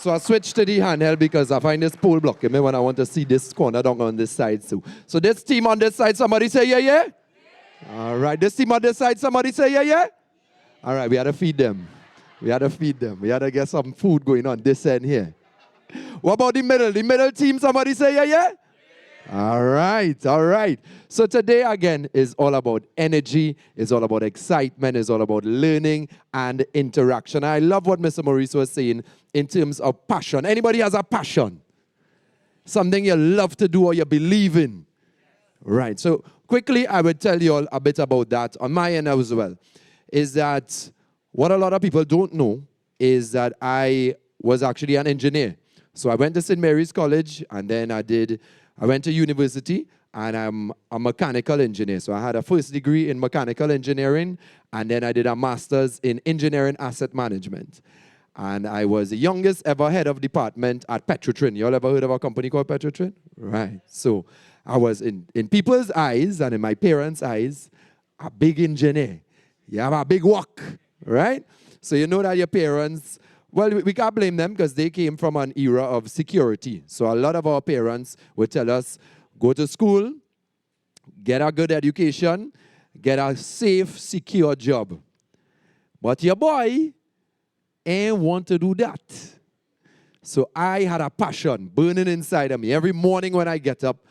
So I switched to the handheld because I find this pole blocking me when I want to see this corner down on this side. So this team on this side, somebody say yeah, yeah? All right, this team on this side, somebody say yeah, yeah? All right, we had to feed them. We had to get some food going on this end here. What about the middle? The middle team, somebody say yeah, yeah? All right. So today, again, is all about energy, it's all about excitement, it's all about learning and interaction. I love what Mr. Maurice was saying in terms of passion. Anybody has a passion? Something you love to do or you believe in? Right. So quickly, I will tell you all a bit about that on my end as well. Is that what a lot of people don't know is that I was actually an engineer. So I went to St. Mary's College, and then I went to university, and I'm a mechanical engineer. So I had a first degree in mechanical engineering, and then I did a master's in engineering asset management. And I was the youngest ever head of department at Petrotrin. You all ever heard of a company called Petrotrin? Right. So I was in people's eyes and in my parents' eyes, a big engineer. You have a big work, right? So you know that your parents, well, we can't blame them because they came from an era of security. So a lot of our parents would tell us, go to school, get a good education, get a safe, secure job. But your boy ain't want to do that. So I had a passion burning inside of me. Every morning when I get up,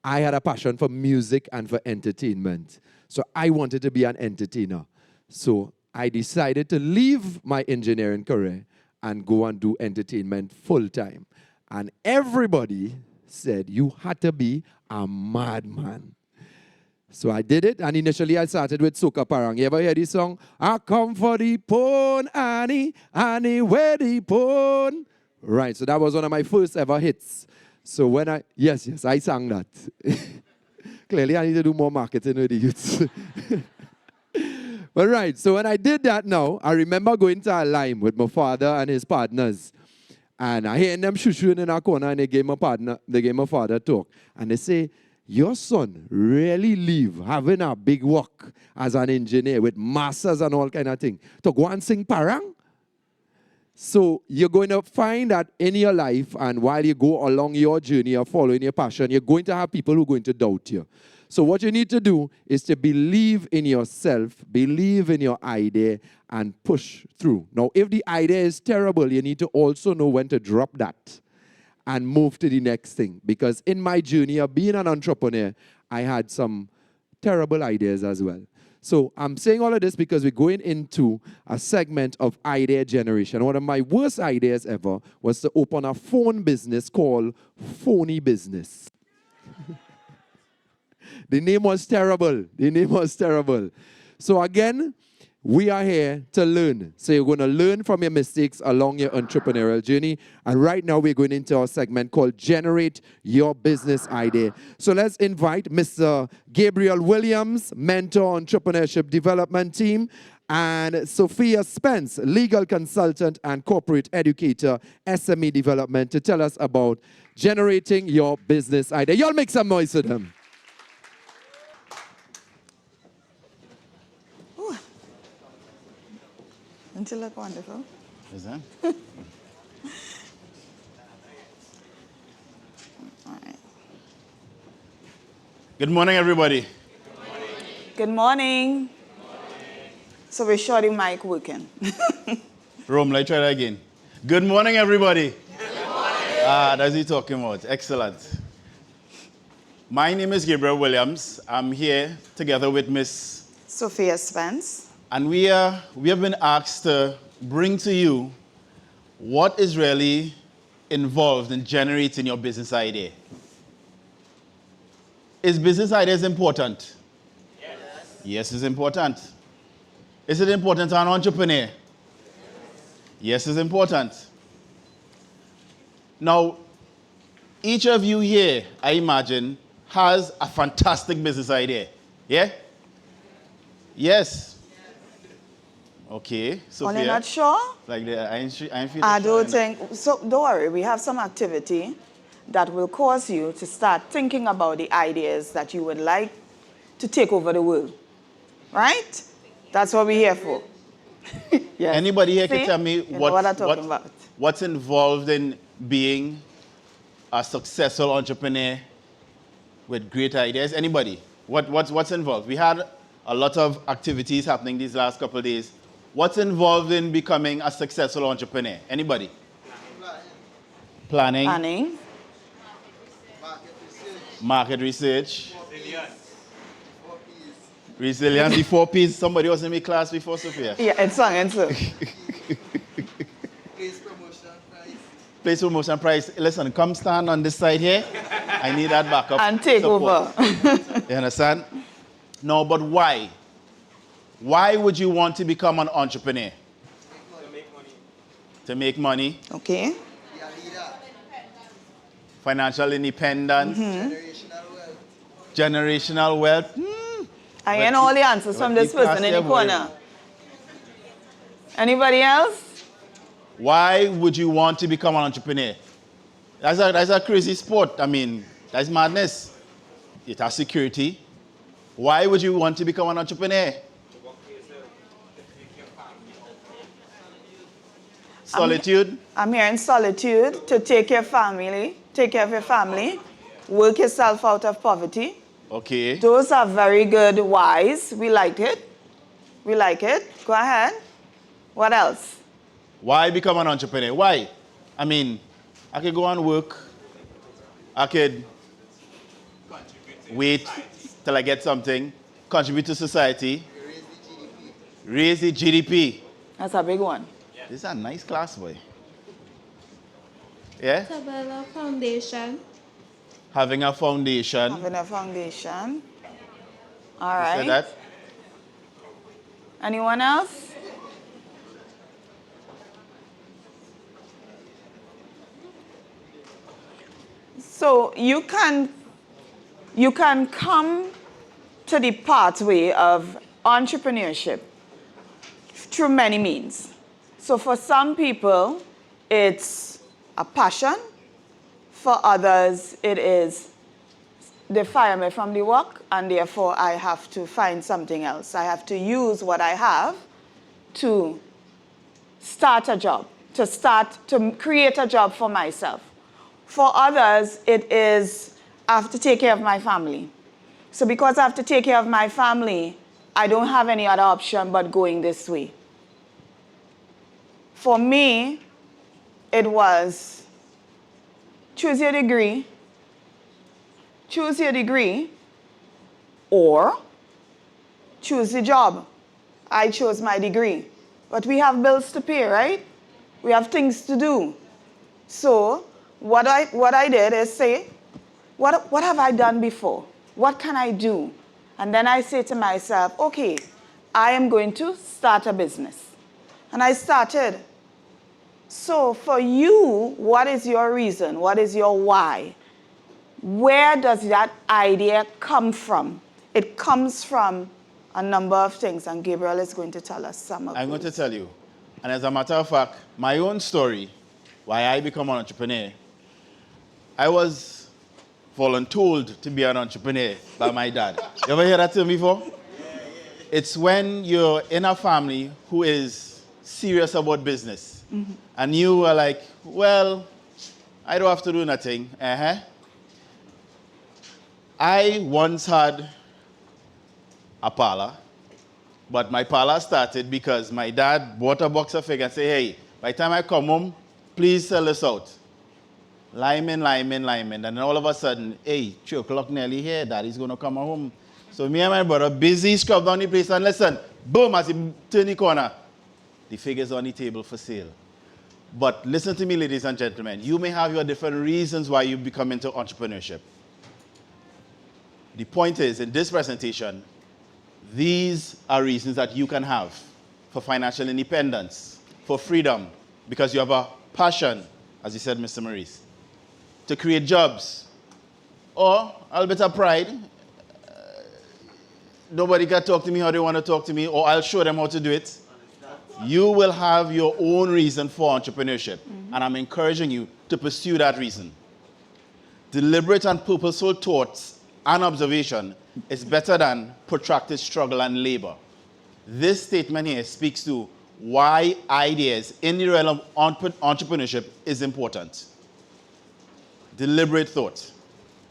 I had a passion for music and for entertainment. So I wanted to be an entertainer. So I decided to leave my engineering career and go and do entertainment full time. And everybody said, you had to be a madman. So I did it, and initially I started with Soca Parang. You ever hear this song? I come for the pone, Annie, Annie, where the pone? Right, so that was one of my first ever hits. So when yes, I sang that. Clearly I need to do more marketing with the youths. But right, so when I did that now, I remember going to a lime with my father and his partners. And I hear them shoo-shooing in a corner, and they gave my father talk. And they say, your son really leave having a big work as an engineer with masters and all kind of thing to go and sing parang? So you're going to find that in your life, and while you go along your journey of following your passion, you're going to have people who are going to doubt you. So what you need to do is to believe in yourself, believe in your idea, and push through. Now, if the idea is terrible, you need to also know when to drop that and move to the next thing. Because in my journey of being an entrepreneur, I had some terrible ideas as well. So I'm saying all of this because we're going into a segment of idea generation. One of my worst ideas ever was to open a phone business called Phony Business. The name was terrible. So again, we are here to learn. So you're going to learn from your mistakes along your entrepreneurial journey. And right now we're going into our segment called Generate Your Business Idea. So let's invite Mr. Gabriel Williams, Mentor Entrepreneurship Development Team, and Sophia Spence, Legal Consultant and Corporate Educator, SME Development, to tell us about generating your business idea. Y'all make some noise with them. Don't you look wonderful? Is that? All right. Good morning, everybody. Good morning. So we're sure the mic working. Rome, let's try that again. Good morning, everybody. Good morning. That's what he's talking about. Excellent. My name is Gabriel Williams. I'm here together with Miss Sophia Spence. And we have been asked to bring to you what is really involved in generating your business idea. Is business ideas important? Yes. Yes, it's important. Is it important to an entrepreneur? Yes, it's important. Now, each of you here, I imagine, has a fantastic business idea. Yeah? Yes. Okay, Sophia. Only not sure? Like the, I don't think, so don't worry, we have some activity that will cause you to start thinking about the ideas that you would like to take over the world. Right? That's what we're here for. Yes. Anybody here See? can tell me You know what I'm talking about. what's involved in being a successful entrepreneur with great ideas? Anybody? What's involved? We had a lot of activities happening these last couple of days. What's involved in becoming a successful entrepreneur? Anybody? Planning. Planning. Market research. Resilience. The 4 P's. Somebody was in my class before, Sophia. Yeah, it's on answer. Place promotion price. Listen, come stand on this side here. I need that backup. And take support. over. You understand? No, but why? Why would you want to become an entrepreneur? To make money. To make money. Okay. Financial independence. Mm-hmm. Generational wealth. I get all the answers from this person in the corner. Anybody else? Why would you want to become an entrepreneur? That's a crazy sport. I mean, that's madness. It has security. Why would you want to become an entrepreneur? Solitude. I'm here in solitude to take care of your family, work yourself out of poverty. Okay. Those are very good whys. We like it. We like it. Go ahead. What else? Why become an entrepreneur? Why? I mean, I could go and work. I could wait till I get something, contribute to society, raise the GDP. That's a big one. This is a nice class, boy. Yeah? To build a foundation. Having a foundation. Having a foundation. All You right. said that? Anyone else? So you can come to the pathway of entrepreneurship through many means. So for some people, it's a passion. For others, it is they fire me from the work, and therefore I have to find something else. I have to use what I have to start a job, to create a job for myself. For others, it is I have to take care of my family. So because I have to take care of my family, I don't have any other option but going this way. For me, it was choose your degree, or choose the job. I chose my degree. But we have bills to pay, right? We have things to do. So what I did is say, what have I done before? What can I do? And then I say to myself, okay, I am going to start a business. And I started. So for you, what is your reason? What is your why? Where does that idea come from? It comes from a number of things, and Gabriel is going to tell us some of I'm those. going to tell you. And as a matter of fact, my own story, why I become an entrepreneur, I was voluntold to be an entrepreneur by my dad. You ever hear that term before? It's when you're in a family who is serious about business. Mm-hmm. And you are like, well, I don't have to do nothing. I once had a parlor, but my parlor started because my dad bought a box of fig and said, hey, by the time I come home, please sell this out. Lyman. And then all of a sudden, hey, 3 o'clock nearly here, daddy's going to come home. So me and my brother busy scrub down the place, and listen, boom, as he turn the corner, the fig is on the table for sale. But listen to me, ladies and gentlemen, you may have your different reasons why you become into entrepreneurship. The point is, in this presentation, these are reasons that you can have for financial independence, for freedom, because you have a passion, as you said, Mr. Maurice, to create jobs, or a little bit of pride. Nobody can talk to me how they want to talk to me, or I'll show them how to do it. You will have your own reason for entrepreneurship, and I'm encouraging you to pursue that reason. Deliberate and purposeful thoughts and observation is better than protracted struggle and labor. This statement here speaks to why ideas in the realm of entrepreneurship is important. Deliberate thought.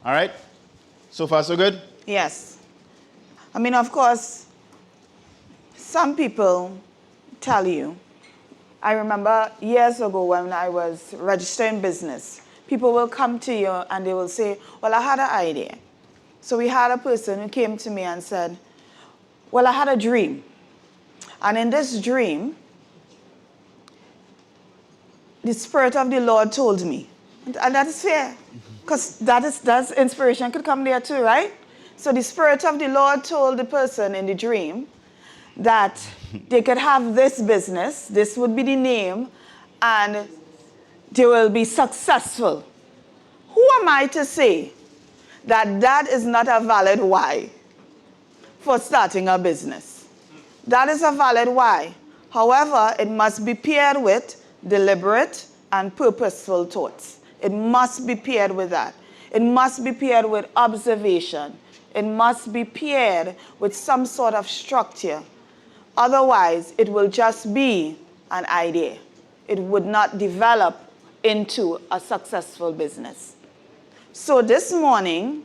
All right? So far, so good? Yes. I mean, of course, some people tell you, I remember years ago when I was registering business, people will come to you and they will say, well, I had an idea. So we had a person who came to me and said, well, I had a dream. And in this dream, the Spirit of the Lord told me. And that is fair, because that's inspiration could come there too, right? So the Spirit of the Lord told the person in the dream that they could have this business, this would be the name, and they will be successful. Who am I to say that that is not a valid why for starting a business? That is a valid why. However, it must be paired with deliberate and purposeful thoughts. It must be paired with that. It must be paired with observation. It must be paired with some sort of structure. Otherwise, it will just be an idea. It would not develop into a successful business. So this morning,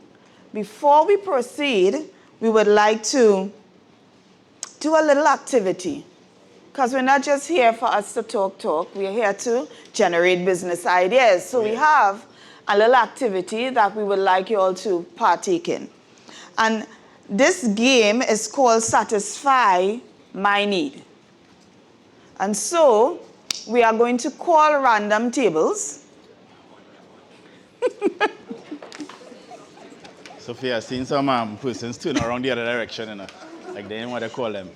before we proceed, we would like to do a little activity. Because we're not just here for us to talk. We're here to generate business ideas. So we have a little activity that we would like you all to partake in. And this game is called Satisfy My Need. And so we are going to call random tables. Sophia, I've seen some persons turn around the other direction, you know, like they didn't want to call them.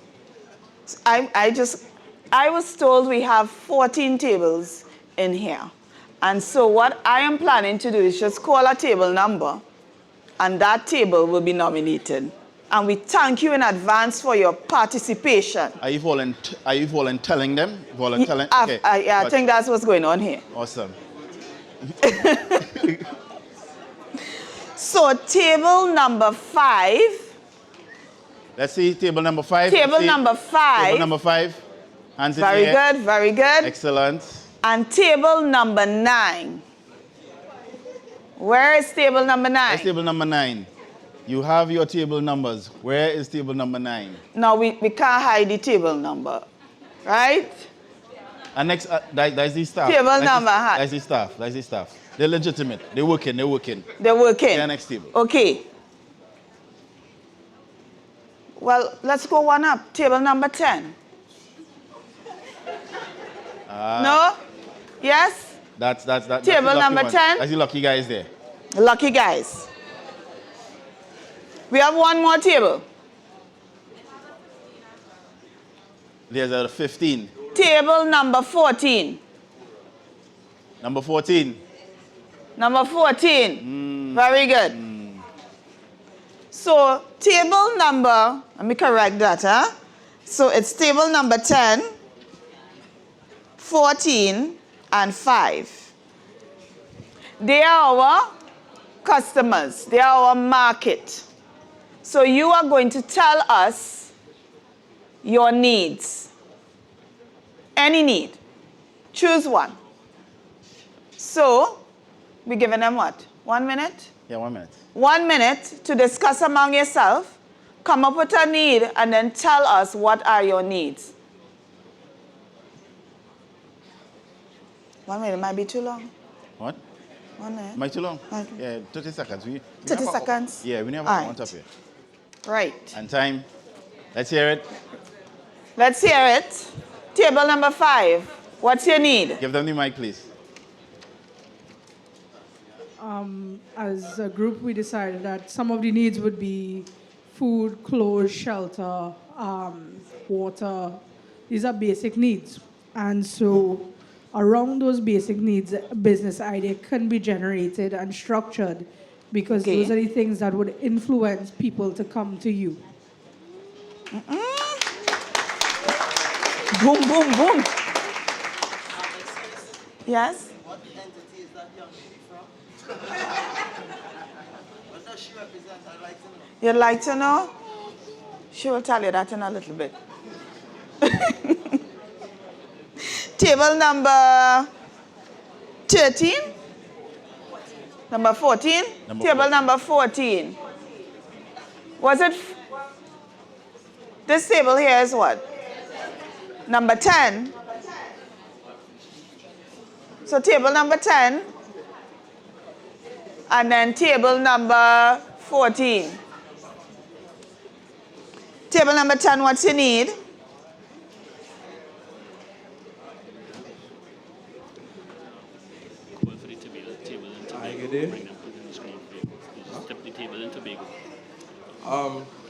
I was told we have 14 tables in here. And so what I am planning to do is just call a table number, and that table will be nominated. And we thank you in advance for your participation. Are you volunteering them? Okay. I think that's what's going on here. Awesome. So table number 5. Let's see, table number 5. Table number 5. Table number 5. Hands in the Very air. good, very good. Excellent. And table number 9. Where is table number 9? Where's table number 9? You have your table numbers. Where is table number 9? No, we can't hide the table number, right? And next, that's the staff. Table number. That's the staff. They're legitimate. They're working. They're working. Yeah, next table. Okay. Well, let's go one up. Table number 10. No? Yes? That's Table number 10. That's the lucky guys there. Lucky guys. We have one more table. There's a 15. Table number 14. Number 14. Number 14. Very good. So table number, let me correct that, huh? So it's table number 10, 14, and 5. They are our customers. They are our market. So you are going to tell us your needs. Any need. Choose one. So, we're giving them what? 1 minute? Yeah, 1 minute. 1 minute to discuss among yourself, come up with a need, and then tell us what are your needs. 1 minute might be too long. What? 1 minute. Might too long? Okay. Yeah, 30 seconds. 30 seconds? Yeah, we never All want up here. Right. And time. Let's hear it. Let's hear it. Table number 5. What's your need? Give them the mic, please. As a group, we decided that some of the needs would be food, clothes, shelter, water. These are basic needs. And so around those basic needs, a business idea can be generated and structured because those are the things that would influence people to come to you. Boom, boom, boom. Yes? What entity is that young lady from? What does she represent? I'd like to know. You'd like to know? She will tell you that in a little bit. Table number 13? Number 14? Table number 14. Was it? This table here is what? Number 10. So table number 10. And then table number 14. Table number 10, what's you need?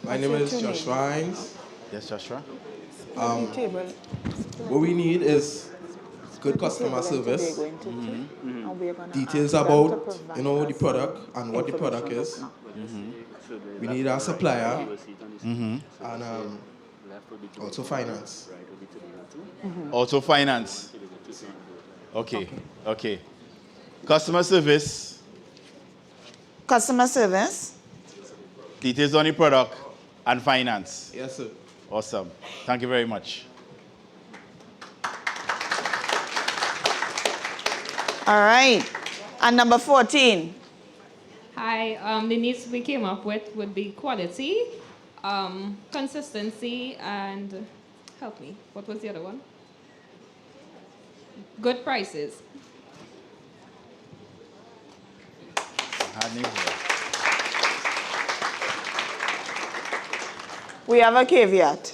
My name is Joshua Hines. Yes, Joshua. What we need is good customer service, details about the product and what the product is. We need our supplier and also finance. Also finance. Okay, okay. Customer service, Customer service. details on the product, and finance. Yes, sir. Awesome. Thank you very much. All right. And number 14. Hi, the needs we came up with would be quality, consistency, and help me. What was the other one? Good prices. We have a caveat.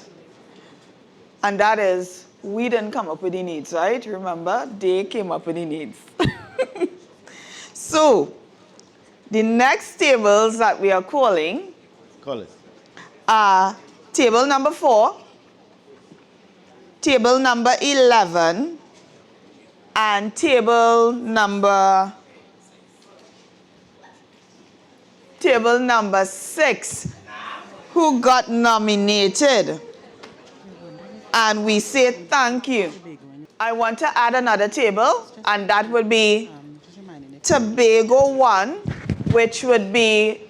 And that is, we didn't come up with the needs, right? Remember, they came up with the needs. So, the next tables that we are calling Call it. are table number 4, table number 11, and table number 6, who got nominated. And we say thank you. I want to add another table, and that would be Tobago 1, which would be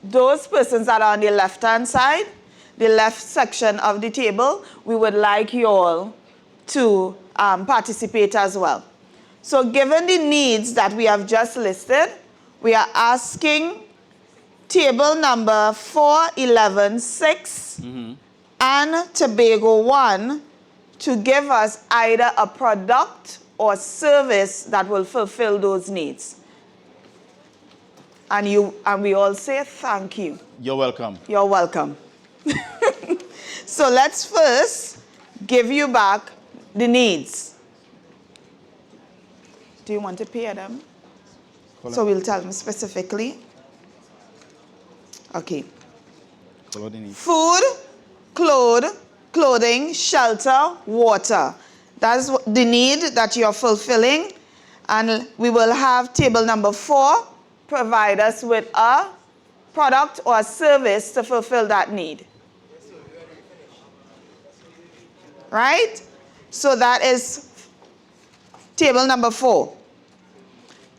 those persons that are on the left-hand side, the left section of the table. We would like you all to participate as well. So given the needs that we have just listed, we are asking table number 4116 and Tobago 1 to give us either a product or service that will fulfill those needs. And we all say thank you. You're welcome. You're welcome. So let's first give you back the needs. Do you want to pair them? So we'll tell them specifically. Okay. Food, clothing, shelter, water. That's the need that you're fulfilling. And we will have table number 4 provide us with a product or a service to fulfill that need. Right? So that is table number 4.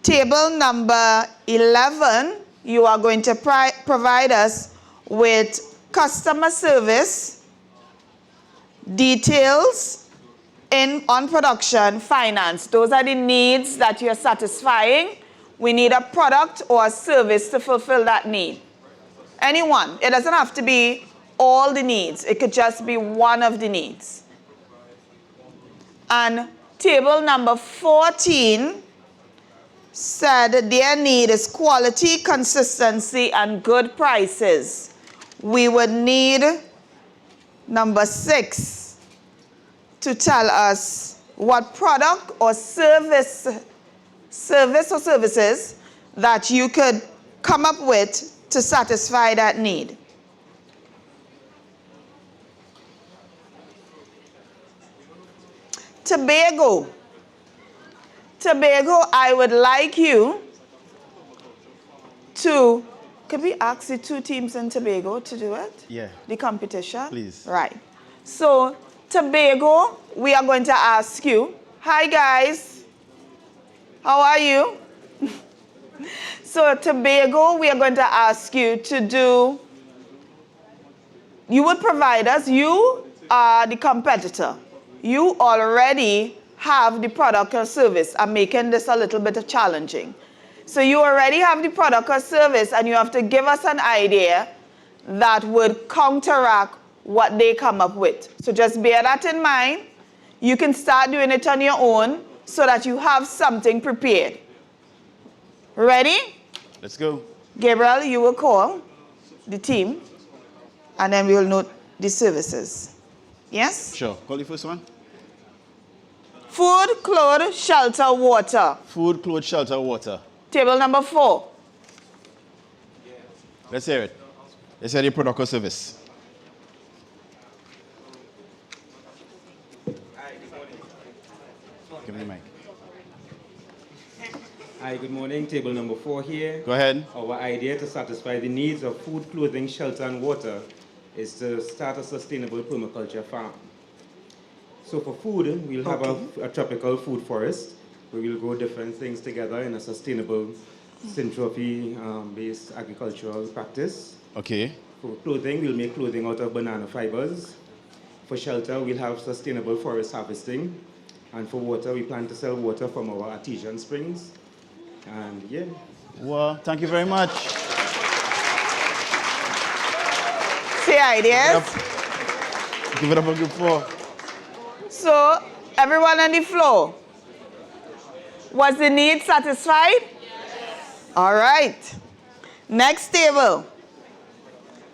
Table number 11, you are going to provide us with customer service, details on production, finance. Those are the needs that you're satisfying. We need a product or a service to fulfill that need. Anyone. It doesn't have to be all the needs. It could just be one of the needs. And table number 14 said their need is quality, consistency, and good prices. We would need number 6 to tell us what product or service or services that you could come up with to satisfy that need. Tobago, I would like you to, could we ask the 2 teams in Tobago to do it? Yeah. The competition? Please. Right. So, Tobago, we are going to ask you, hi guys, how are you? So, Tobago, we are going to ask you to do, you would provide us, you are the competitor. You already have the product or service. I'm making this a little bit challenging. So you already have the product or service, and you have to give us an idea that would counteract what they come up with. So just bear that in mind. You can start doing it on your own so that you have something prepared. Ready? Let's go. Gabriel, you will call the team, and then we will note the services. Yes? Sure. Call the first one. Food, clothes, shelter, water. Food, clothes, shelter, water. Table number 4. Let's hear it. Let's hear the product or service. Give me the mic. Hi, good morning. Table number 4 here. Go ahead. Our idea to satisfy the needs of food, clothing, shelter, and water is to start a sustainable permaculture farm. So for food, we'll have a tropical food forest where we'll grow different things together in a sustainable syntropy-based agricultural practice. Okay. For clothing, we'll make clothing out of banana fibers. For shelter, we'll have sustainable forest harvesting. And for water, we plan to sell water from our artesian springs. And yeah. Well, thank you very much. See ideas? Give it up for group 4. So, everyone on the floor, was the need satisfied? Yes. All right. Next table.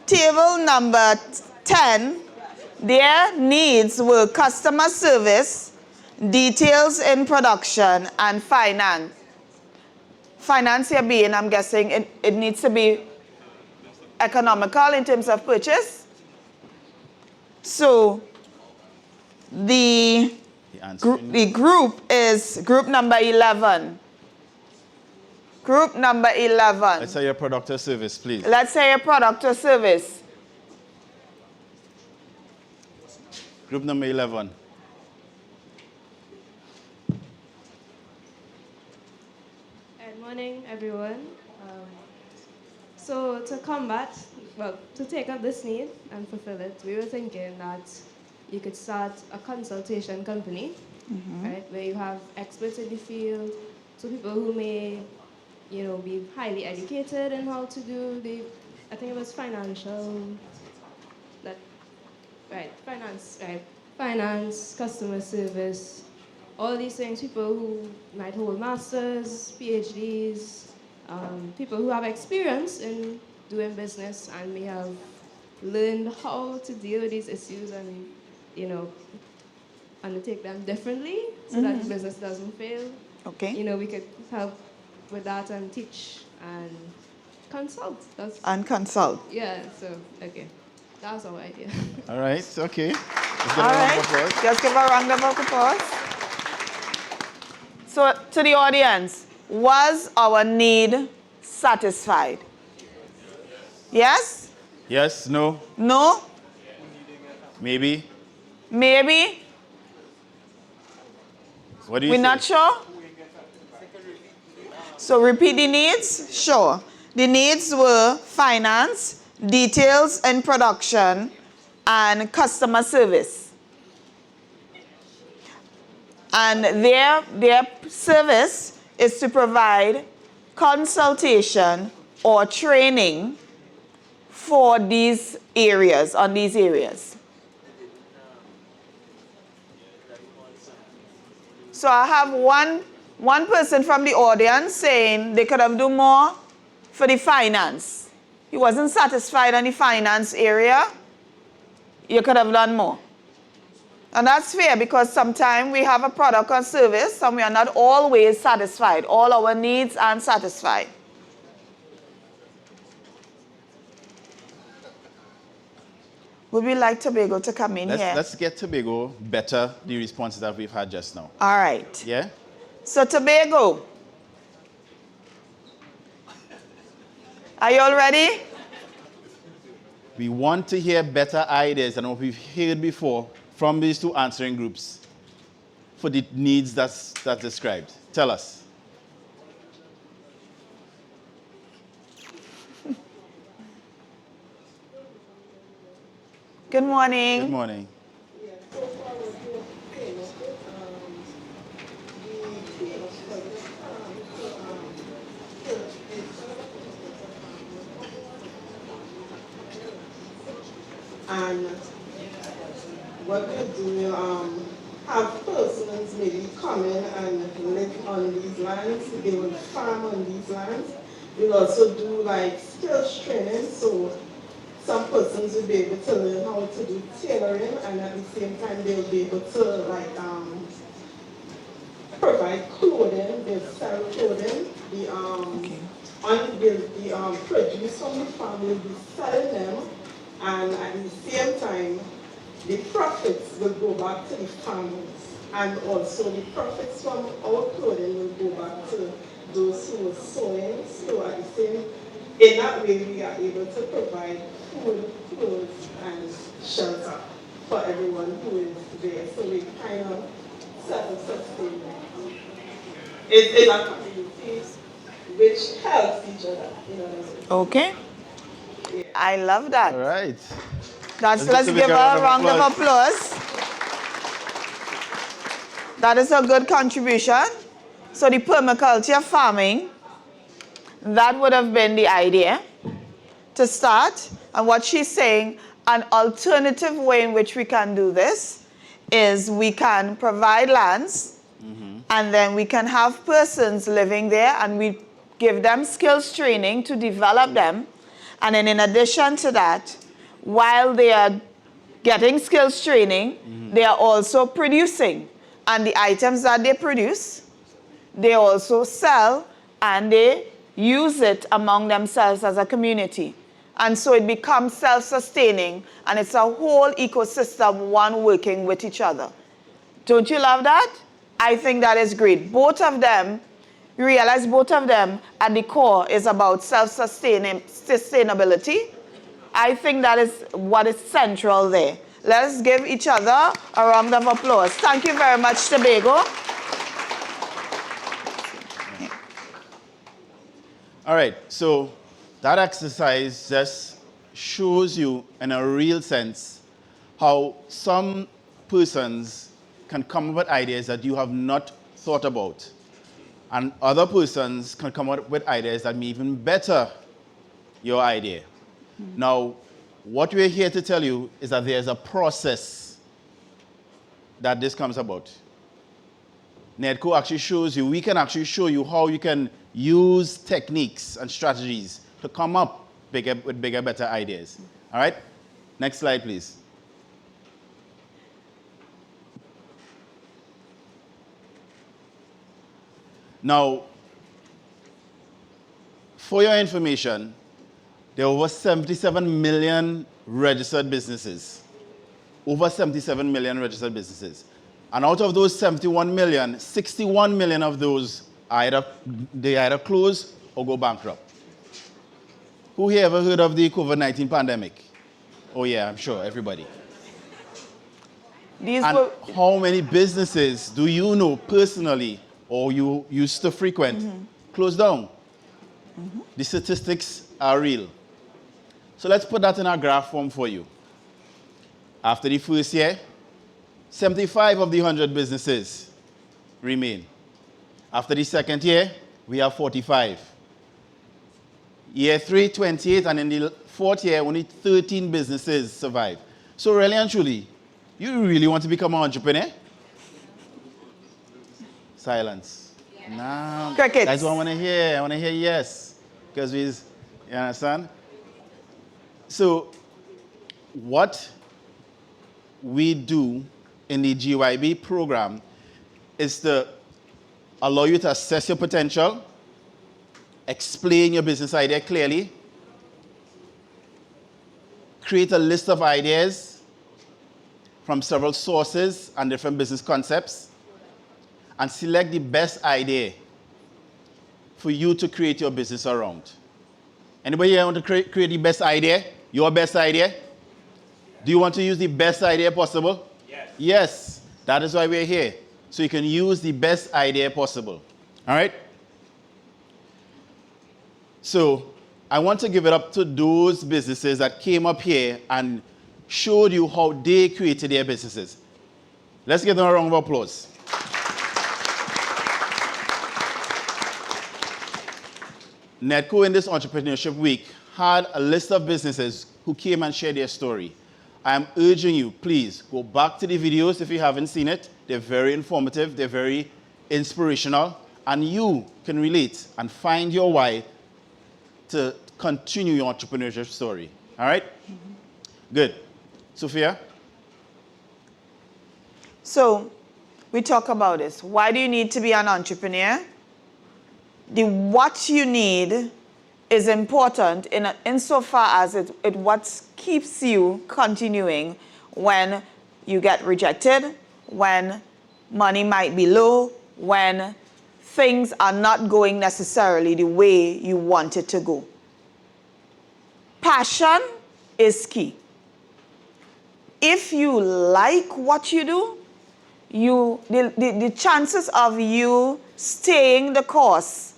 Table number 10. Their needs were customer service, details in production, and finance. Finance here being, I'm guessing, it needs to be economical in terms of purchase. So, the group is group number 11. Group number 11. Let's say your product or service, please. Let's say a product or service. Group number 11. Good morning, everyone. So to take up this need and fulfill it, we were thinking that you could start a consultation company, right, where you have experts in the field, so people who may, be highly educated in how to do I think it was finance, customer service, all these things, people who might hold masters, PhDs, people who have experience in doing business and may have learned how to deal with these issues and, undertake them differently so that the business doesn't fail. Okay. We could help with that and teach and consult. Consult. Yeah, so, okay. That's our idea. All right, okay. Let's All right. Just give a round of applause. So, to the audience, was our need satisfied? Yes? Yes, no, No? maybe. Maybe? What do you We're say? not sure? So repeat the needs? Sure. The needs were finance, details in production, and customer service. And their service is to provide consultation or training for these areas, on these areas. So I have one person from the audience saying they could have done more for the finance. He wasn't satisfied on the finance area. You could have done more. And that's fair because sometimes we have a product or service and we are not always satisfied. All our needs aren't satisfied. Would we like Tobago to come in here? Let's get Tobago better, the responses that we've had just now. All right. Yeah? So Tobago, are you all ready? We want to hear better ideas than what we've heard before from these two answering groups for the needs that's described. Tell us. Good morning. Good morning. And what we do, we'll have persons maybe come in and live on these lands. They will farm on these lands. We'll also do like skills training, so some persons will be able to learn how to do tailoring, and at the same time they'll be able to like provide clothing. They'll sell clothing. The produce from the farm will be selling them, and at the same time the profits will go back to the farmers, and also the profits from our clothing will go back to those who are sewing. So at the same, in that way, we are able to provide food, clothes, and shelter for everyone who is there. So we kind of self-sustain. It's a community which helps each other. You know what I mean? Okay. I love that. All right. Let's give her a round of applause. That is a good contribution. So the permaculture farming, that would have been the idea to start. And what she's saying, an alternative way in which we can do this is we can provide lands, and then we can have persons living there, and we give them skills training to develop them. And then in addition to that, while they are getting skills training, they are also producing. And the items that they produce, they also sell, and they use it among themselves as a community. And so it becomes self-sustaining, and it's a whole ecosystem, one working with each other. Don't you love that? I think that is great. Both of them, you realize both of them at the core is about sustainability. I think that is what is central there. Let's give each other a round of applause. Thank you very much, Tobago. All right, so that exercise just shows you in a real sense how some persons can come up with ideas that you have not thought about. And other persons can come up with ideas that may even better your idea. Now, what we're here to tell you is that there's a process that this comes about. NEDCO actually shows you, we can actually show you how you can use techniques and strategies to come up with bigger, better ideas. All right? Next slide, please. Now, for your information, there are over 77 million registered businesses. Over 77 million registered businesses. And out of those 71 million, 61 million of those they either close or go bankrupt. Who here ever heard of the COVID-19 pandemic? Oh yeah, I'm sure, everybody. How many businesses do you know personally or you used to frequent closed down? The statistics are real. So let's put that in our graph form for you. After the first year, 75 of the 100 businesses remain. After the second year, we have 45. Year 3, 28, and in the fourth year, only 13 businesses survive. So really and truly, you really want to become an entrepreneur? Silence. Yeah. No. Crickets. That's what I want to hear. I want to hear yes. Because you understand? So what we do in the GYB program is to allow you to assess your potential, explain your business idea clearly, create a list of ideas from several sources and different business concepts, and select the best idea for you to create your business around. Anybody here want to create the best idea? Your best idea? Do you want to use the best idea possible? Yes. Yes. That is why we're here. So you can use the best idea possible. All right? So I want to give it up to those businesses that came up here and showed you how they created their businesses. Let's give them a round of applause. NEDCO in this Entrepreneurship Week had a list of businesses who came and shared their story. I'm urging you, please, go back to the videos if you haven't seen it. They're very informative, they're very inspirational, and you can relate and find your why to continue your entrepreneurship story. All right? Good. Sophia? So, we talk about this. Why do you need to be an entrepreneur? What you need is important insofar as it what keeps you continuing when you get rejected, when money might be low, when things are not going necessarily the way you want it to go. Passion is key. If you like what you do, the chances of you staying the course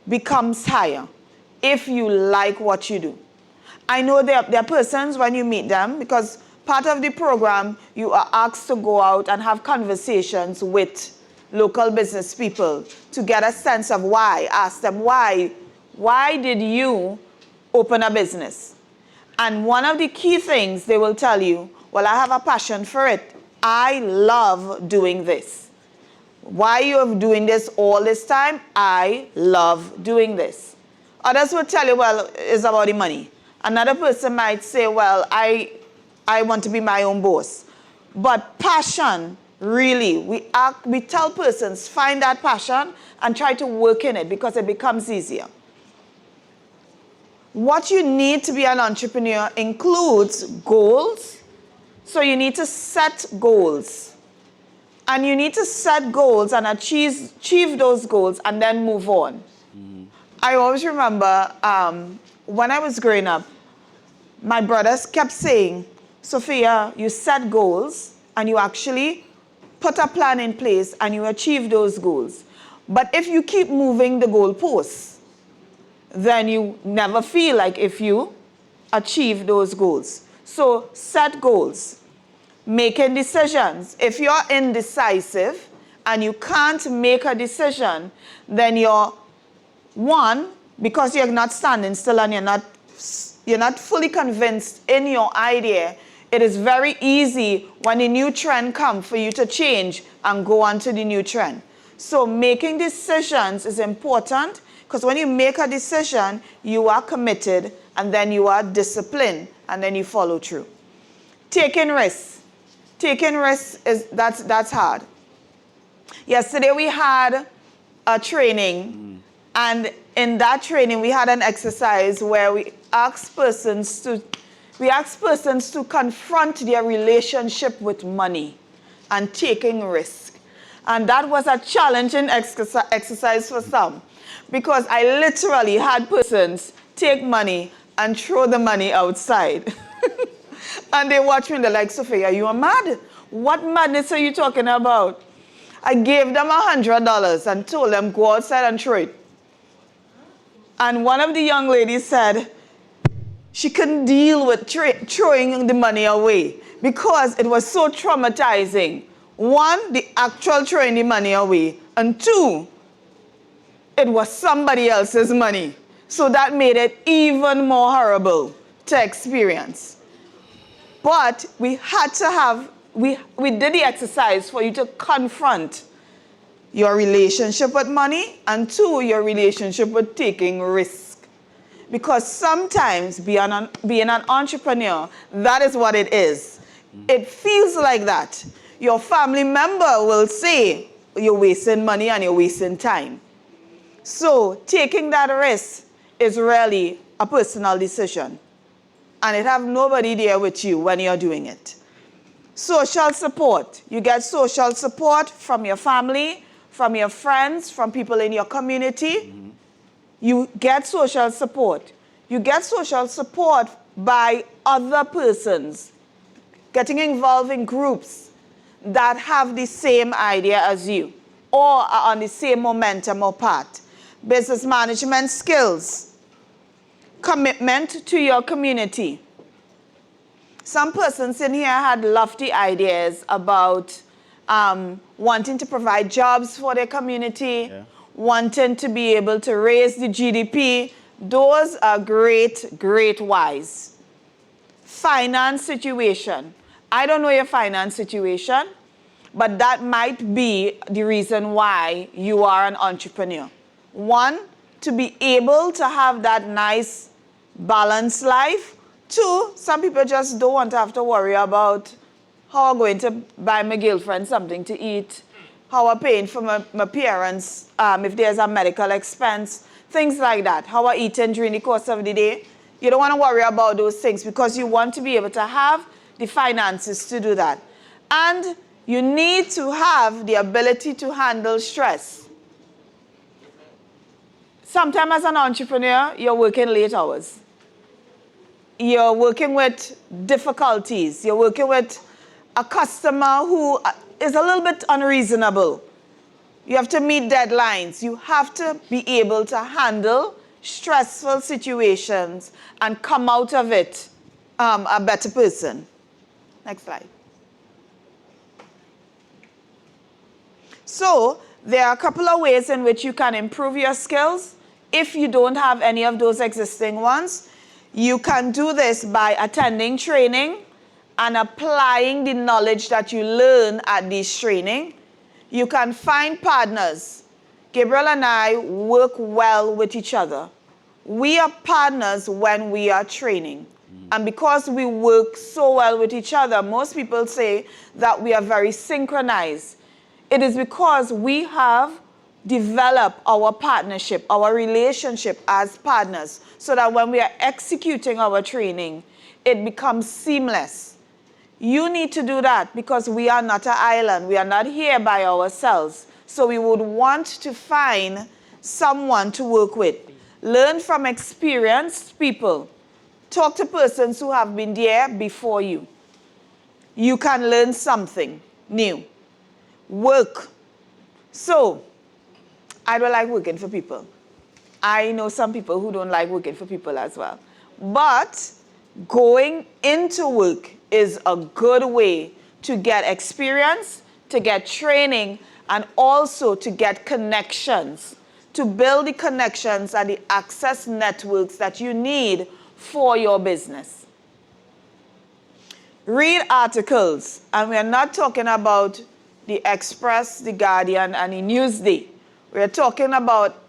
becomes higher if you like what you do. I know there are persons when you meet them, because part of the program, you are asked to go out and have conversations with local business people to get a sense of why. Ask them, why did you open a business? And one of the key things they will tell you, well, I have a passion for it. I love doing this. Why you are doing this all this time? I love doing this. Others will tell you, well, it's about the money. Another person might say, well, I want to be my own boss. But passion, really, we tell persons, find that passion and try to work in it because it becomes easier. What you need to be an entrepreneur includes goals. So you need to set goals. And you need to set goals and achieve those goals and then move on. I always remember when I was growing up, my brothers kept saying, Sophia, you set goals and you actually put a plan in place and you achieve those goals. But if you keep moving the goalposts, then you never feel like if you achieve those goals. So set goals. Making decisions. If you're indecisive and you can't make a decision, then you're, one, because you're not standing still and you're not fully convinced in your idea, it is very easy when a new trend comes for you to change and go on to the new trend. So making decisions is important, because when you make a decision, you are committed and then you are disciplined and then you follow through. Taking risks. Taking risks, that's hard. Yesterday we had a training, and in that training we had an exercise where we asked persons to confront their relationship with money and taking risk. And that was a challenging exercise for some, because I literally had persons take money and throw the money outside. And they watch me and they're like, Sophia, you are mad. What madness are you talking about? I gave them $100 and told them, go outside and throw it. And one of the young ladies said she couldn't deal with throwing the money away because it was so traumatizing. One, the actual throwing the money away. And two, it was somebody else's money. So that made it even more horrible to experience. But we had to have, we did the exercise for you to confront your relationship with money, and two, your relationship with taking risk. Because sometimes being an entrepreneur, that is what it is. It feels like that. Your family member will say, you're wasting money and you're wasting time. So taking that risk is really a personal decision. And it have nobody there with you when you're doing it. Social support. You get social support from your family, from your friends, from people in your community. You get social support. You get social support by other persons, getting involved in groups that have the same idea as you or are on the same momentum or path. Business management skills. Commitment to your community. Some persons in here had lofty ideas about wanting to provide jobs for their community, wanting to be able to raise the GDP. Those are great, great whys. finance situation. I don't know your finance situation, but that might be the reason why you are an entrepreneur. One, to be able to have that nice balanced life. Two, some people just don't want to have to worry about how I'm going to buy my girlfriend something to eat, how I'm paying for my parents, if there's a medical expense, things like that, how I'm eating during the course of the day. You don't want to worry about those things because you want to be able to have the finances to do that. And you need to have the ability to handle stress. Sometimes as an entrepreneur, you're working late hours. You're working with difficulties. You're working with a customer who is a little bit unreasonable. You have to meet deadlines. You have to be able to handle stressful situations and come out of it a better person. Next slide. So there are a couple of ways in which you can improve your skills. If you don't have any of those existing ones, you can do this by attending training and applying the knowledge that you learn at this training. You can find partners. Gabriel and I work well with each other. We are partners when we are training. And because we work so well with each other, most people say that we are very synchronized. It is because we have developed our partnership, our relationship as partners, so that when we are executing our training, it becomes seamless. You need to do that because we are not an island. We are not here by ourselves. So we would want to find someone to work with. Learn from experienced people. Talk to persons who have been there before you. You can learn something new. Work. So, I don't like working for people. I know some people who don't like working for people as well. But going into work is a good way to get experience, to get training, and also to get connections, to build the connections and the access networks that you need for your business. Read articles, and we're not talking about the Express, the Guardian, and the Newsday. We're talking about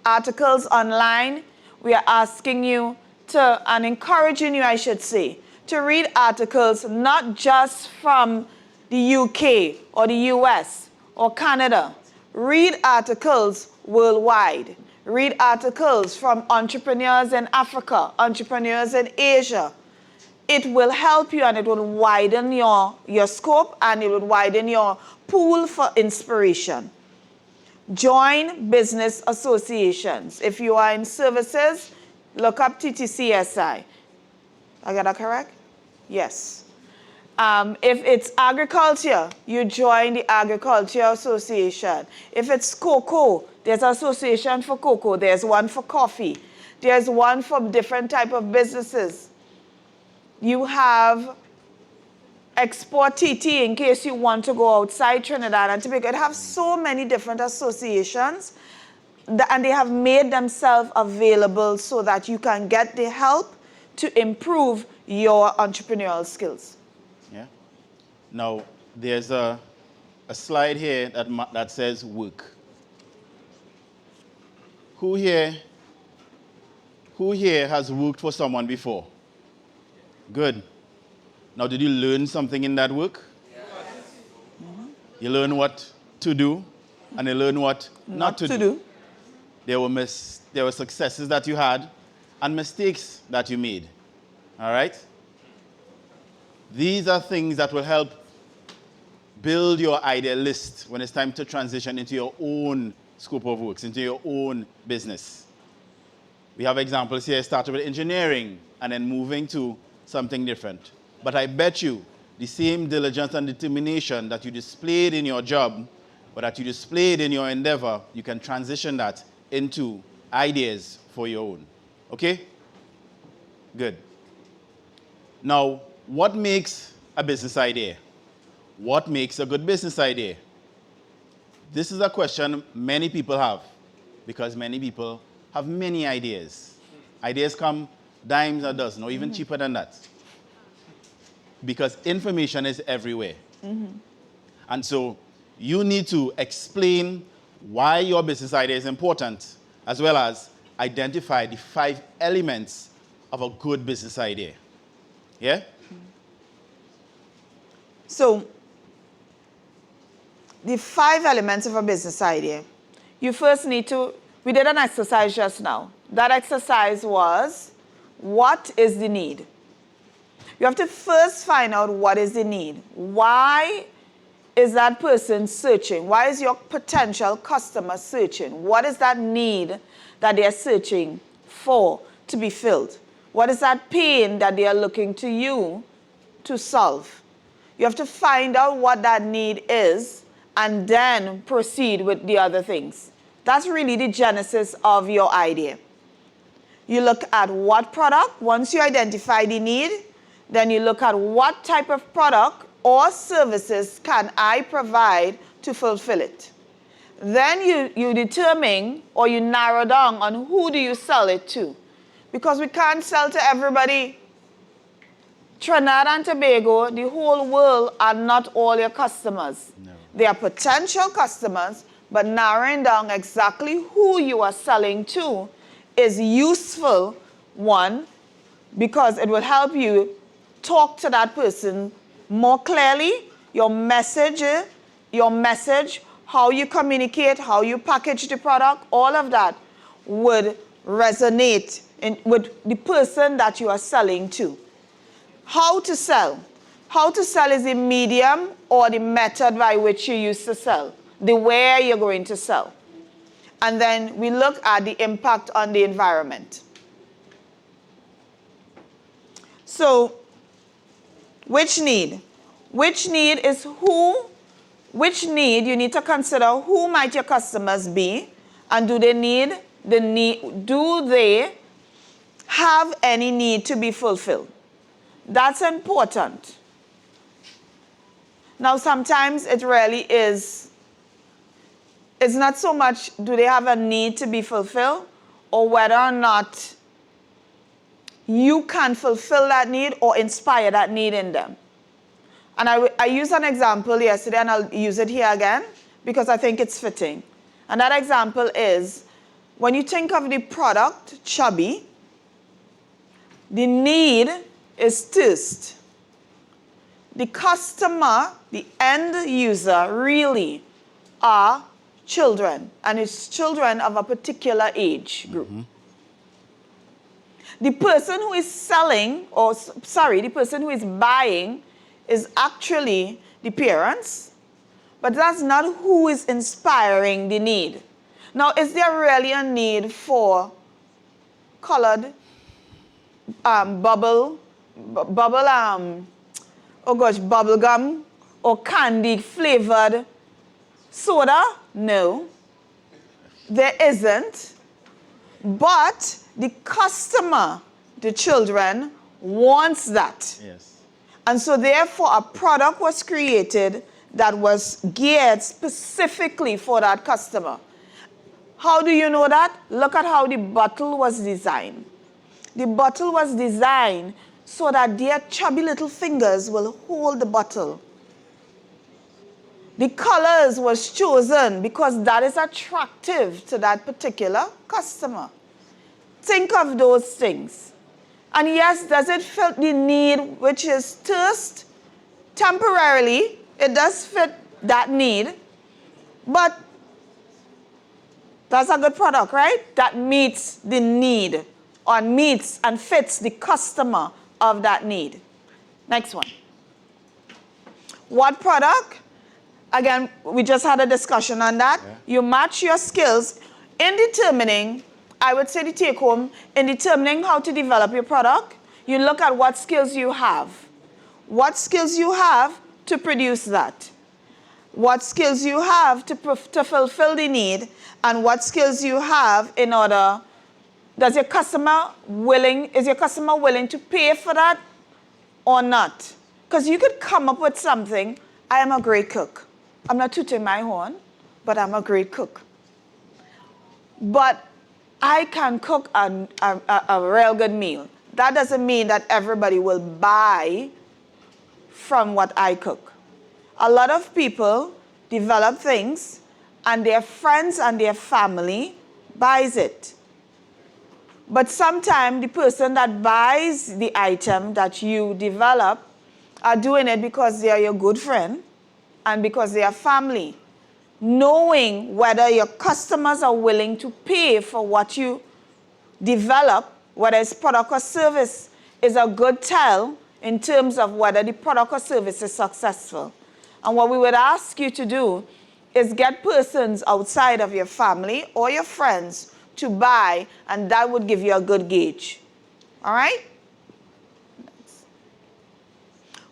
articles online. We are asking you to, and encouraging you, I should say, to read articles not just from the UK or the US or Canada. Read articles worldwide. Read articles from entrepreneurs in Africa, entrepreneurs in Asia. It will help you and it will widen your scope and it will widen your pool for inspiration. Join business associations. If you are in services, look up TTCSI. I got that correct? Yes. If it's agriculture, you join the Agriculture Association. If it's cocoa, there's an association for cocoa. There's one for coffee. There's one for different type of businesses. You have Export TT in case you want to go outside Trinidad and Tobago. It have so many different associations and they have made themselves available so that you can get the help to improve your entrepreneurial skills. Yeah. Now, there's a slide here that says work. Who here has worked for someone before? Good. Now, did you learn something in that work? Yes. Mm-hmm. You learn what to do, and you learn what not to do. There were successes that you had, and mistakes that you made. All right? These are things that will help build your idea list when it's time to transition into your own scope of works, into your own business. We have examples here, started with engineering, and then moving to something different. But I bet you the same diligence and determination that you displayed in your job, or that you displayed in your endeavor, you can transition that into ideas for your own. Okay? Good. Now, what makes a business idea? What makes a good business idea? This is a question many people have, because many people have many ideas. Ideas come dimes a dozen, or even cheaper than that. because information is everywhere. And so you need to explain why your business idea is important, as well as identify the 5 elements of a good business idea. Yeah? So, the 5 elements of a business idea. You first need to, we did an exercise just now. That exercise was, what is the need? You have to first find out what is the need. Why is that person searching? Why is your potential customer searching? What is that need that they are searching for to be filled? What is that pain that they are looking to you to solve? You have to find out what that need is and then proceed with the other things. That's really the genesis of your idea. You look at what product. Once you identify the need, then you look at what type of product or services can I provide to fulfill it. Then you determine or you narrow down on who do you sell it to. Because we can't sell to everybody. Trinidad and Tobago, the whole world are not all your customers. No. They are potential customers, but narrowing down exactly who you are selling to is useful, one, because it will help you talk to that person more clearly. Your message, how you communicate, how you package the product, all of that would resonate with the person that you are selling to. How to sell. How to sell is the medium or the method by which you use to sell, the way you're going to sell. And then we look at the impact on the environment. So, which need? Which need is who? Which need you need to consider who might your customers be, and do they have any need to be fulfilled? That's important. Now, sometimes it really is, it's not so much do they have a need to be fulfilled or whether or not you can fulfill that need or inspire that need in them. And I used an example yesterday, and I'll use it here again because I think it's fitting. And that example is, when you think of the product, Chubby, the need is thirst. The customer, the end user, really are children, and it's children of a particular age group. The person who is selling, the person who is buying is actually the parents, but that's not who is inspiring the need. Now, is there really a need for colored bubble gum or candy flavored soda? No, there isn't. But the customer, the children, wants that. Yes. And so therefore a product was created that was geared specifically for that customer. How do you know that? Look at how the bottle was designed. The bottle was designed so that their chubby little fingers will hold the bottle. The colors was chosen because that is attractive to that particular customer. Think of those things. And yes, does it fit the need, which is thirst? Temporarily, it does fit that need, but that's a good product, right? That meets the need, or meets and fits the customer of that need. Next one. What product? Again, we just had a discussion on that. Yeah. You match your skills in determining, I would say the take home, in determining how to develop your product, you look at what skills you have. What skills you have to produce that. What skills you have to fulfill the need, and what skills you have in order, is your customer willing to pay for that or not? Because you could come up with something, I am a great cook. I'm not tooting my horn, but I'm a great cook. But I can cook a real good meal. That doesn't mean that everybody will buy from what I cook. A lot of people develop things and their friends and their family buys it. But sometimes the person that buys the item that you develop are doing it because they are your good friend and because they are family. Knowing whether your customers are willing to pay for what you develop, whether it's product or service, is a good tell in terms of whether the product or service is successful. And what we would ask you to do is get persons outside of your family or your friends to buy, and that would give you a good gauge. All right?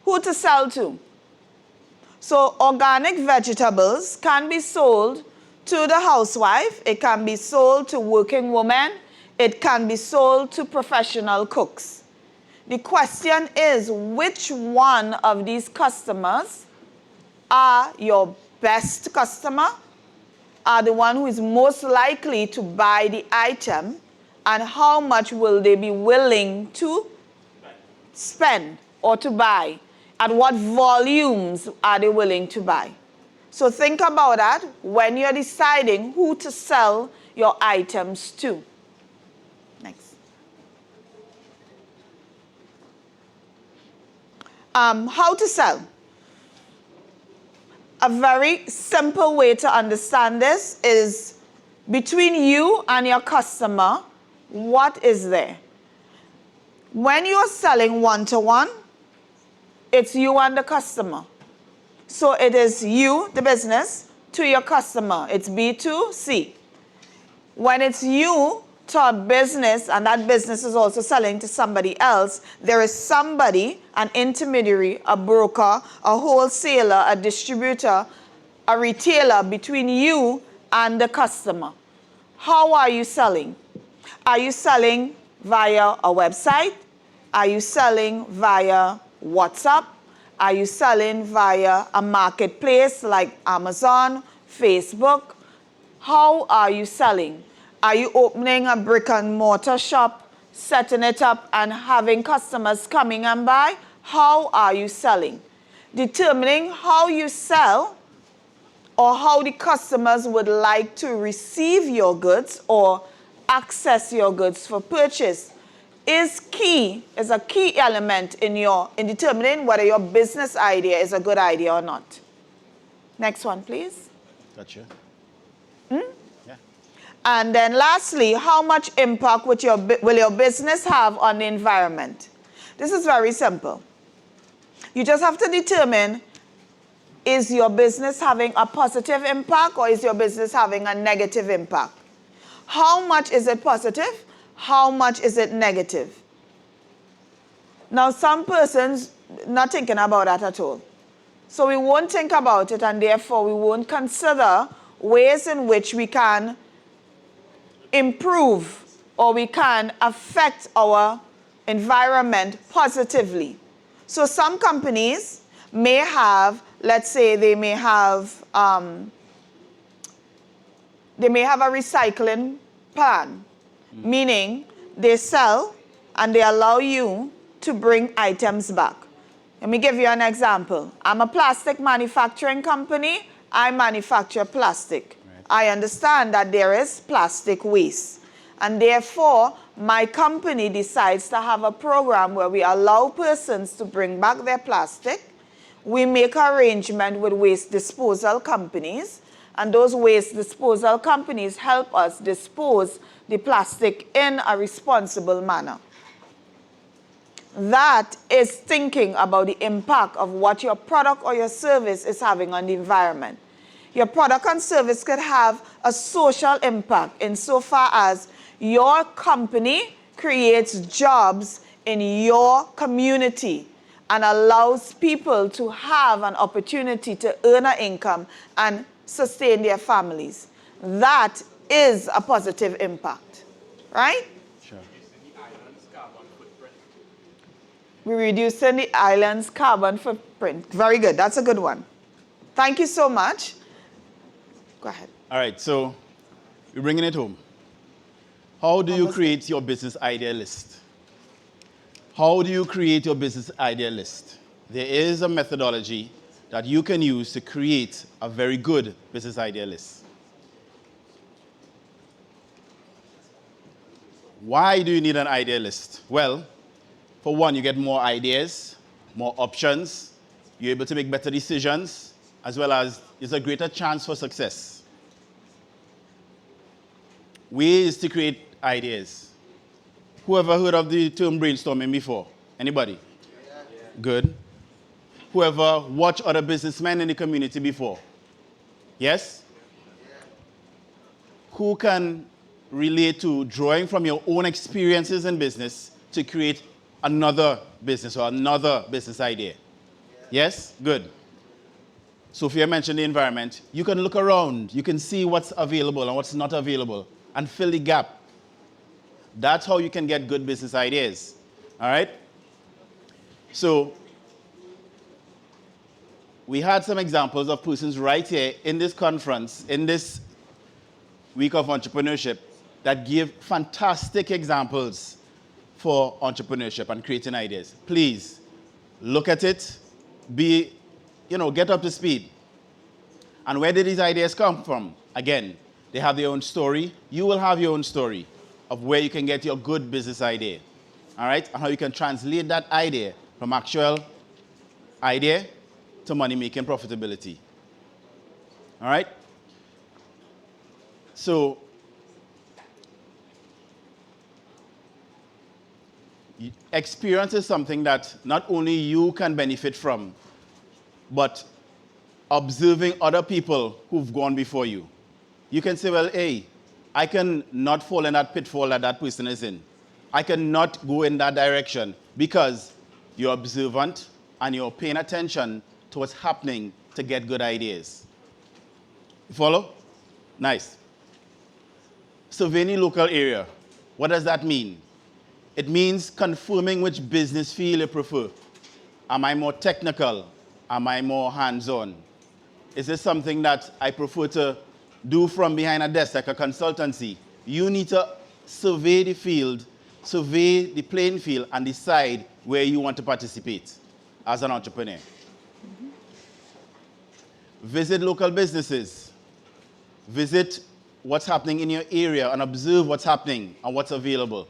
Who to sell to? So organic vegetables can be sold to the housewife. It can be sold to working women. It can be sold to professional cooks. The question is, which one of these customers are your best customer, are the one who is most likely to buy the item, and how much will they be willing to spend or to buy? At what volumes are they willing to buy? So think about that when you're deciding who to sell your items to. Next. How to sell. A very simple way to understand this is between you and your customer, what is there? When you're selling one-to-one, it's you and the customer. So it is you, the business, to your customer. It's B2C. When it's you to a business, and that business is also selling to somebody else, there is somebody, an intermediary, a broker, a wholesaler, a distributor, a retailer between you and the customer. How are you selling? Are you selling via a website? Are you selling via WhatsApp? Are you selling via a marketplace like Amazon, Facebook? How are you selling? Are you opening a brick and mortar shop, setting it up and having customers coming and buy? How are you selling? Determining how you sell or how the customers would like to receive your goods or access your goods for purchase is a key element in determining whether your business idea is a good idea or not. Next one, please. Gotcha. Yeah. And then lastly, how much impact will your business have on the environment? This is very simple. You just have to determine, is your business having a positive impact or is your business having a negative impact? How much is it positive? How much is it negative? Now, some persons not thinking about that at all. So we won't think about it, and therefore we won't consider ways in which we can improve or we can affect our environment positively. So some companies may have, let's say they may have a recycling plan, meaning they sell and they allow you to bring items back. Let me give you an example. I'm a plastic manufacturing company. I manufacture plastic. Right. I understand that there is plastic waste. And therefore, my company decides to have a program where we allow persons to bring back their plastic. We make arrangement with waste disposal companies, and those waste disposal companies help us dispose the plastic in a responsible manner. That is thinking about the impact of what your product or your service is having on the environment. Your product and service could have a social impact insofar as your company creates jobs in your community and allows people to have an opportunity to earn an income and sustain their families. That is a positive impact, right? Sure. We're reducing the island's carbon footprint. Very good. That's a good one. Thank you so much. Go ahead. All right, so we're bringing it home. How do you create your business idea list? How do you create your business idea list? there is a methodology that you can use to create a very good business idea list. Why do you need an idea list? Well, for one, you get more ideas, more options, you're able to make better decisions, as well as it's a greater chance for success. Ways to create ideas. Who ever heard of the term brainstorming before? Anybody? Yeah. Good. Whoever watched other businessmen in the community before? Yes? Yeah. Who can relate to drawing from your own experiences in business to create another business or another business idea? Yeah. Yes? Good. Sophia mentioned the environment. You can look around. You can see what's available and what's not available and fill the gap. That's how you can get good business ideas. All right? So, we had some examples of persons right here in this conference, in this week of entrepreneurship, that give fantastic examples for entrepreneurship and creating ideas. Please, look at it, get up to speed. And where did these ideas come from? Again, they have their own story. You will have your own story of where you can get your good business idea. All right? And how you can translate that idea from actual idea to money-making profitability. All right? So, experience is something that not only you can benefit from, but observing other people who've gone before you. You can say, well, hey, I can not fall in that pitfall that that person is in. I cannot go in that direction because you're observant and you're paying attention to what's happening to get good ideas. You follow? Nice. Surveying the local area. What does that mean? It means confirming which business field you prefer. Am I more technical? Am I more hands-on? Is this something that I prefer to do from behind a desk, like a consultancy? You need to survey the field, survey the playing field, and decide where you want to participate as an entrepreneur. Mm-hmm. Visit local businesses. Visit what's happening in your area and observe what's happening and what's available.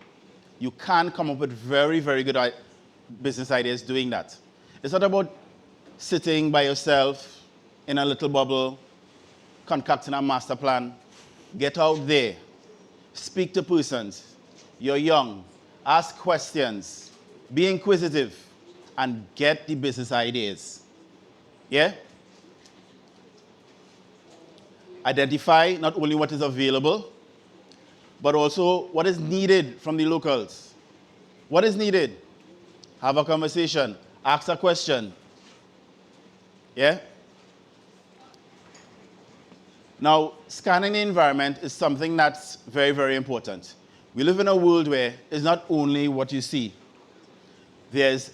You can come up with very, very good business ideas doing that. It's not about sitting by yourself in a little bubble, concocting a master plan. Get out there. Speak to persons. You're young. Ask questions. Be inquisitive. And get the business ideas. Yeah? Identify not only what is available, but also what is needed from the locals. What is needed? Have a conversation. Ask a question. Yeah? Now, scanning the environment is something that's very, very important. We live in a world where it's not only what you see. There's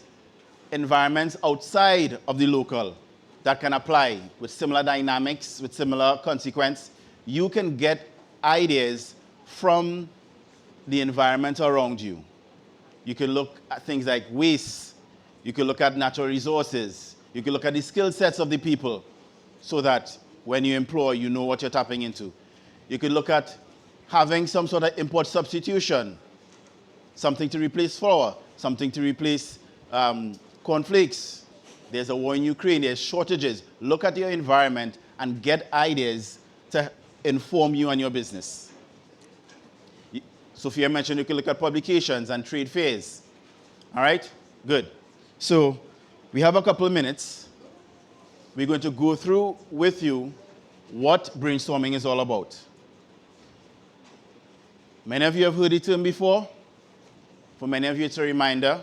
environments outside of the local that can apply with similar dynamics, with similar consequence. You can get ideas from the environment around you. You can look at things like waste. You can look at natural resources. You can look at the skill sets of the people so that when you employ, you know what you're tapping into. You can look at having some sort of import substitution, something to replace flour, something to replace cornflakes. There's a war in Ukraine, there's shortages. Look at your environment and get ideas to inform you and your business. Sophia mentioned you can look at publications and trade fairs. All right? Good. So we have a couple of minutes. We're going to go through with you what brainstorming is all about. Many of you have heard the term before. For many of you, it's a reminder.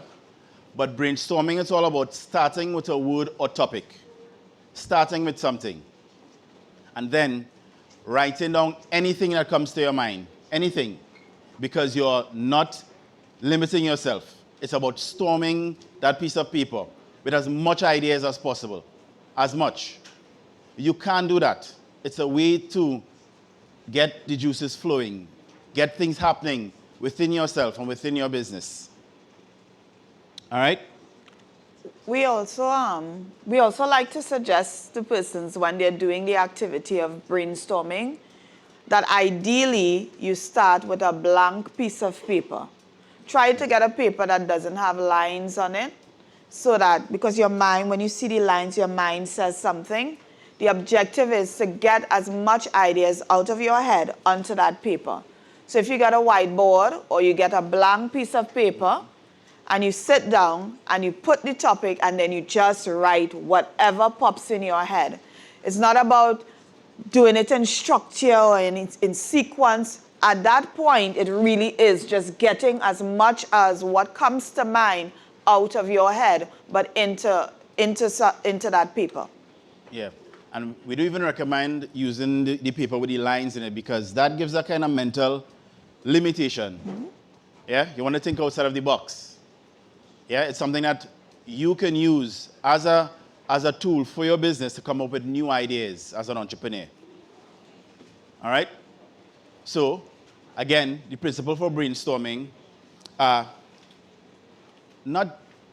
But brainstorming is all about starting with a word or topic. Starting with something. And then writing down anything that comes to your mind. Anything. Because you're not limiting yourself. It's about storming that piece of paper with as much ideas as possible. As much. You can do that. It's a way to get the juices flowing. Get things happening within yourself and within your business. All right? we also like to suggest to persons when they're doing the activity of brainstorming that ideally you start with a blank piece of paper. Try to get a paper that doesn't have lines on it, so that, because your mind, when you see the lines, your mind says something. The objective is to get as much ideas out of your head onto that paper. So if you get a whiteboard or you get a blank piece of paper and you sit down and you put the topic and then you just write whatever pops in your head. It's not about doing it in structure or in sequence. At that point, it really is just getting as much as what comes to mind out of your head, but into that paper. Yeah. And we do even recommend using the paper with the lines in it, because that gives a kind of mental limitation. Mm-hmm. Yeah? You want to think outside of the box. Yeah? It's something that you can use as a tool for your business to come up with new ideas as an entrepreneur. All right? So, again, the principle for brainstorming,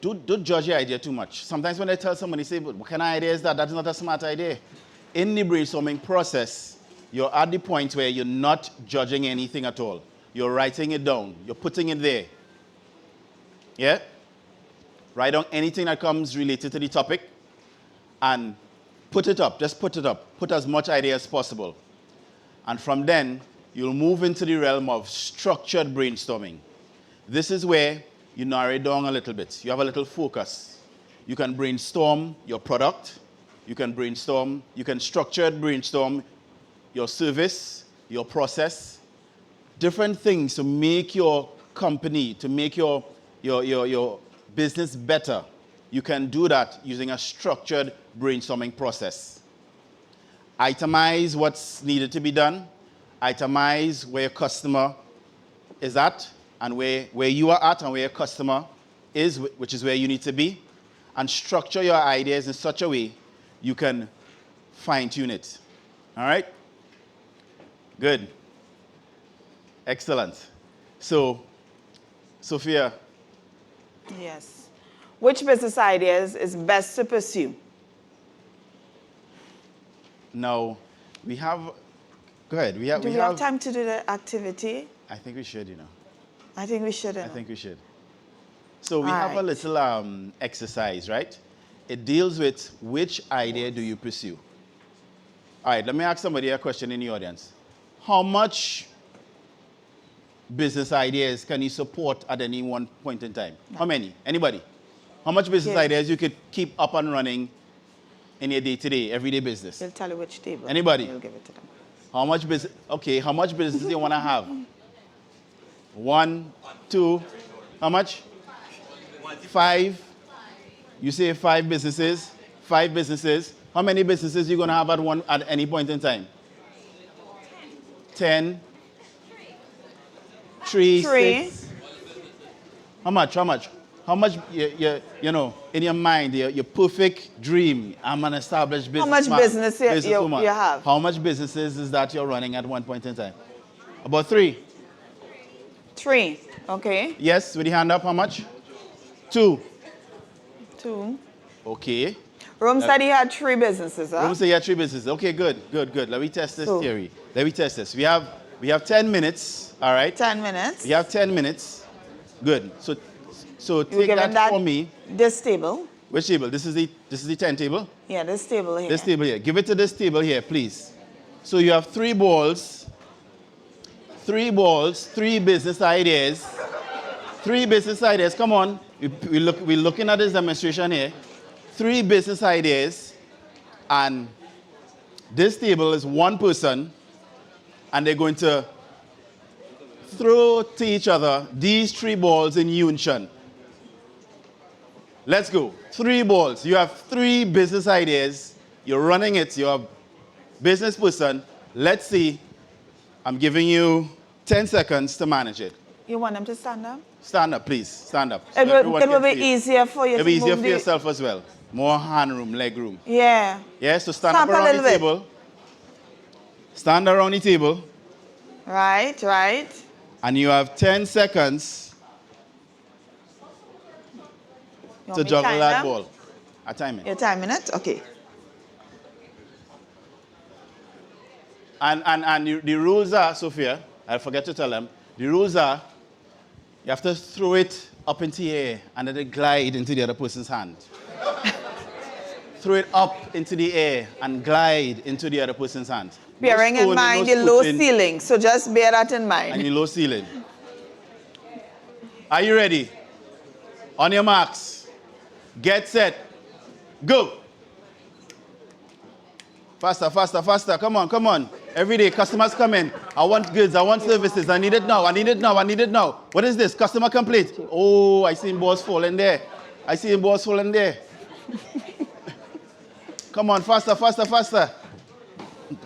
don't judge your idea too much. Sometimes when I tell somebody, say, but what kind of idea is that? That's not a smart idea. In the brainstorming process, you're at the point where you're not judging anything at all. You're writing it down. You're putting it there. Yeah? Write down anything that comes related to the topic and put it up. Just put it up. Put as much idea as possible. And from then, you'll move into the realm of structured brainstorming. This is where you narrow it down a little bit. You have a little focus. You can brainstorm your product. You can structured brainstorm your service, your process, different things to make your company, to make your business better. You can do that using a structured brainstorming process. Itemize what's needed to be done. Itemize where your customer is at, and where you are at and where your customer is, which is where you need to be, and structure your ideas in such a way you can fine-tune it. All right? Good. Excellent. So, Sophia. Yes. Which business ideas is best to pursue? Now, we have... Go ahead. Do we have time to do the activity? I think we should, you know. I think we should. I think we should. So we have a little exercise, right? It deals with which idea do you pursue. All right, let me ask somebody a question in the audience. How much business ideas can you support at any one point in time? No. How many? Anybody? How much business ideas you could keep up and running in your day-to-day, everyday business? They'll tell you which table. Anybody? You'll give it to them. How much business? Okay, how much business do you want to have? 1, 2, how much? 5. You say 5 businesses. 5 businesses. How many businesses are you going to have at any point in time? 10. 3. 6. How much? How much, you know, in your mind, your perfect dream, I'm an established business. How much business you have? How much businesses is that you're running at one point in time? About 3. 3, okay. Yes, with the hand up, how much? 2. 2. Okay. Rome said he had 3 businesses, huh? Rome said he had 3 businesses. Okay, good. Let me test this theory. Let me test this. We have 10 minutes, all right? 10 minutes. We have 10 minutes. Good. So take that for me. This table. Which table? This is the 10 table? Yeah, this table here. This table here. Give it to this table here, please. So you have 3 balls. 3 balls, 3 business ideas. 3 business ideas. Come on. We're looking at this demonstration here. 3 business ideas. And this table is one person. And they're going to throw to each other these 3 balls in unison. Let's go. 3 balls. You have 3 business ideas. You're running it. You're a business person. Let's see. I'm giving you 10 seconds to manage it. You want them to stand up? Stand up, please. Stand up. So it will be easier for you. It'll be easier for yourself as well. More hand room, leg room. Yeah. Yeah, so stand up around the table. Stand around the table. Right. And you have 10 seconds to juggle that ball. A timing. You're timing it? Okay. And the rules are, Sophia, I forget to tell them, the rules are you have to throw it up into the air and let it glide into the other person's hand. Throw it up into the air and glide into the other person's hand. Bearing in mind the low ceiling, so just bear that in mind. And the low ceiling. Are you ready? On your marks. Get set. Go. Faster, faster, faster. Come on, come on. Every day, customers come in. I want goods, I want services. I need it now, I need it now, I need it now. What is this? Customer complaint. Oh, I see balls falling there. I see balls falling there. Come on, faster, faster, faster.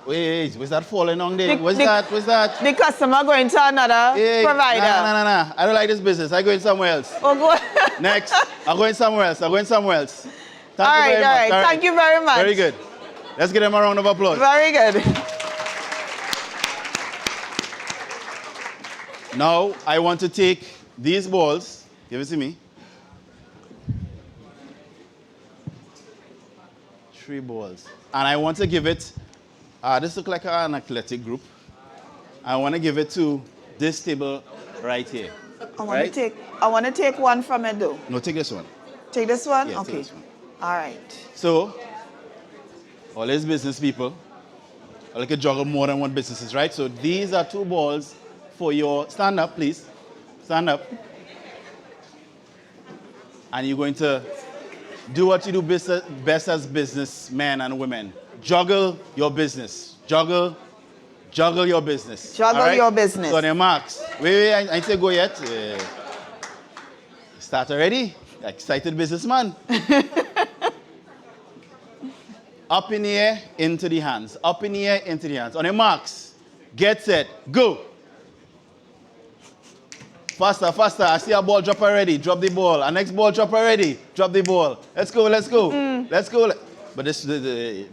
Wait, was that falling on there? What's that? What's that? The customer going to another provider. No. I don't like this business. I go in somewhere else. Oh, go. Next. I'm going somewhere else. I'm going somewhere else. Thank All you right, very all much. right. Thank you very much. Very good. Let's give them a round of applause. Very good. Now, I want to take these balls. Give it to me. 3 balls. And I want to give it, this looks like an athletic group. I want to give it to this table right here. I want to take one from it though. No, take this one. Take this one? Yeah, okay. take this one. All right. So, all these business people, I like to juggle more than one businesses, right? So these are 2 balls for your, stand up please, stand up. And you're going to do what you do best as businessmen and women. Juggle your business. Juggle your business. Juggle right? your business. So on your marks. Wait, I ain't say go yet. Start already? Excited businessman. Up in the air, into the hands. Up in the air, into the hands. On your marks. Get set. Go. Faster, faster. I see a ball drop already. Drop the ball. A next ball drop already. Drop the ball. Let's go, let's go. Let's go. But this hey.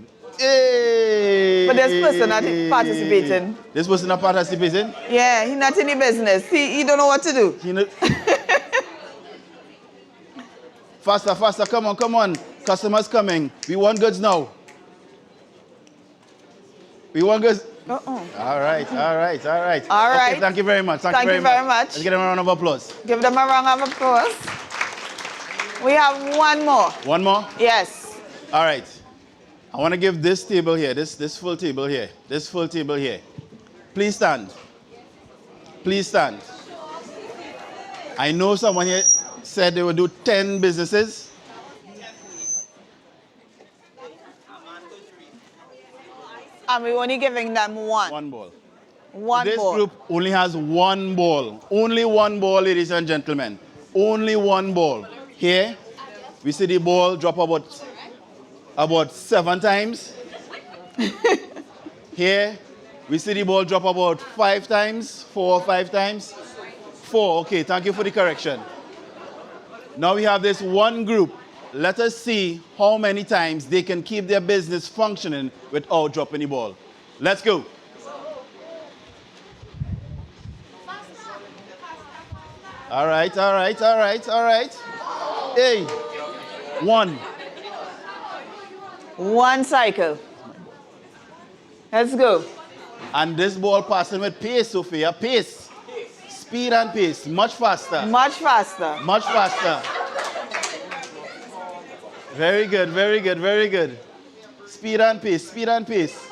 But this person not participating. This person not participating? Yeah, he's not in the business. He don't know what to do. Faster, faster. Come on, come on. Customers coming. We want goods now. We want goods. Uh-oh. All right, all right, all right. All right. Okay, thank you very much. Thank you very much. Let's give them a round of applause. Give them a round of applause. We have one more. One more? Yes. All right. I want to give this table here, this full table here, this full table here. Please stand. Please stand. I know someone here said they would do 10 businesses. And we're only giving them one. One ball. One this ball. group only has one ball. Only one ball, ladies and gentlemen. Only one ball. Here, we see the ball drop about 7 times. Here, we see the ball drop about 5 times, 4 or 5 times. 4, okay, thank you for the correction. Now we have this one group. Let us see how many times they can keep their business functioning without dropping the ball. Let's go. All right, all right, all right, all right. Hey, 1. One cycle. Let's go. And this ball passing with pace, Sophia, pace. Speed and pace, much faster. Much faster. Much faster. Very good, very good, very good. Speed and pace, speed and pace.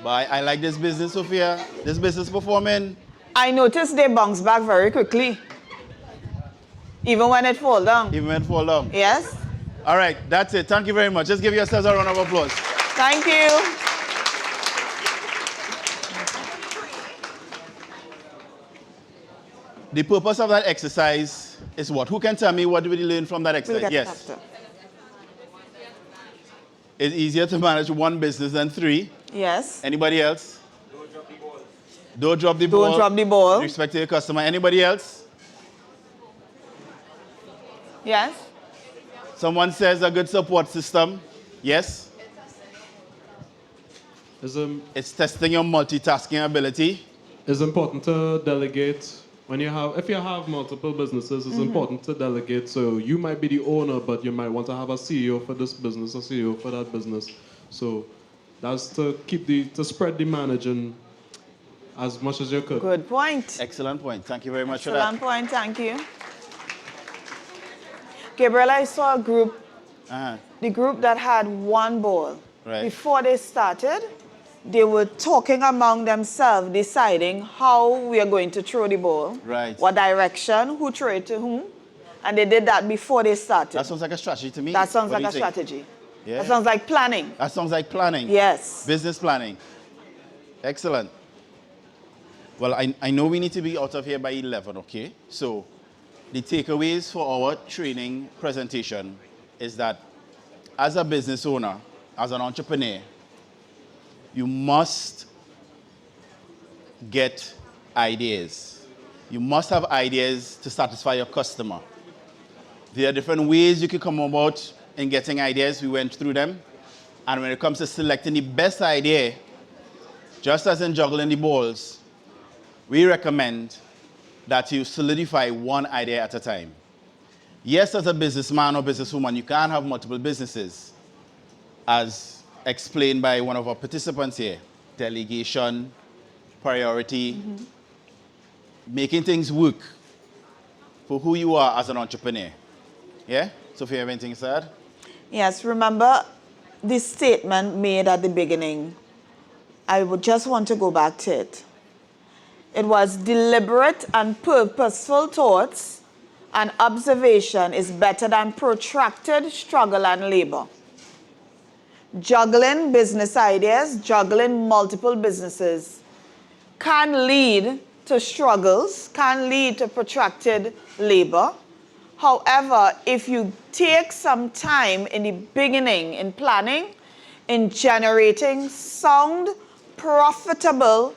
But I like this business, Sophia. This business performing. I noticed they bounce back very quickly. Even when it fall down. Even when it fall down. Yes. All right, that's it. Thank you very much. Just give yourselves a round of applause. Thank you. The purpose of that exercise is what? Who can tell me what did we learn from that exercise? Yes. It's easier to manage one business than 3. Yes. Anybody else? Don't drop the ball. Don't drop the ball. Respect to your customer. Anybody else? Yes. Someone says a good support system. Yes. It's testing your multitasking ability. It's important to delegate if you have multiple businesses, it's important to delegate. So you might be the owner, but you might want to have a CEO for this business, a CEO for that business. So that's to spread the managing as much as you could. Good point. Excellent point. Thank you very much for that. Excellent point. Thank you. Gabriel, I saw a group, the group that had one bowl. Right. Before they started, they were talking among themselves, deciding how we are going to throw the ball, Right. what direction, who throw it to whom, and they did that before they started. That sounds like a strategy to me. That sounds What do like a you think? strategy. Yeah. That sounds like planning. That sounds like planning. Yes. Business planning. Excellent. Well, I know we need to be out of here by 11, okay? So the takeaways for our training presentation is that as a business owner, as an entrepreneur, you must get ideas. You must have ideas to satisfy your customer. There are different ways you can come about in getting ideas. We went through them. And when it comes to selecting the best idea, just as in juggling the balls, we recommend that you solidify one idea at a time. Yes, as a businessman or businesswoman, you can't have multiple businesses, as explained by one of our participants here. Delegation, priority, making things work for who you are as an entrepreneur. Yeah? Sophia, have anything to add? Yes, remember this statement made at the beginning. I would just want to go back to it. It was deliberate and purposeful thoughts and observation is better than protracted struggle and labor. Juggling business ideas, juggling multiple businesses can lead to struggles, can lead to protracted labor. However, if you take some time in the beginning in planning, in generating sound, profitable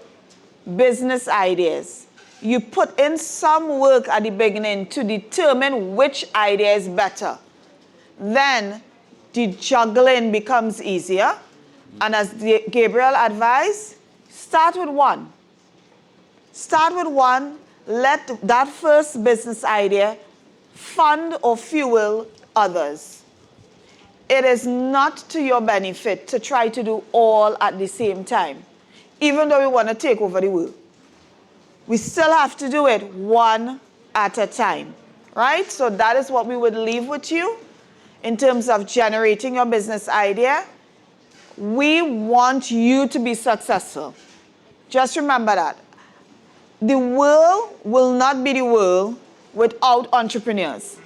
business ideas, you put in some work at the beginning to determine which idea is better, then the juggling becomes easier. And as Gabriel advised, start with one. Start with one. Let that first business idea fund or fuel others. It is not to your benefit to try to do all at the same time, even though we want to take over the world. We still have to do it one at a time, right? So that is what we would leave with you in terms of generating your business idea. We want you to be successful. Just remember that. The world will not be the world without entrepreneurs.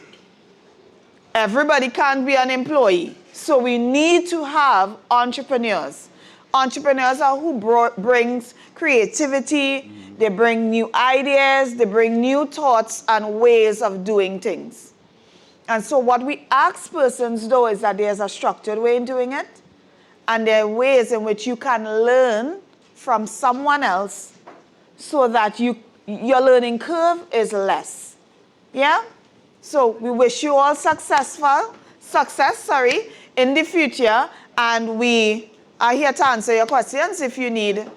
Everybody can't be an employee. So we need to have entrepreneurs. Entrepreneurs are who brings creativity, they bring new ideas, they bring new thoughts and ways of doing things. And so what we ask persons though is that there's a structured way in doing it, and there are ways in which you can learn from someone else so that your learning curve is less. Yeah? So we wish you all success in the future, and we are here to answer your questions if you need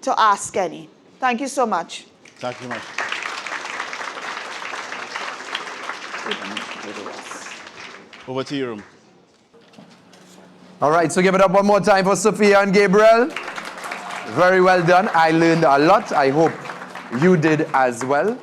to ask any. Thank you so much. Thank you much. Over to your room. All right, so give it up one more time for Sophia and Gabriel. Very well done. I learned a lot. I hope you did as well.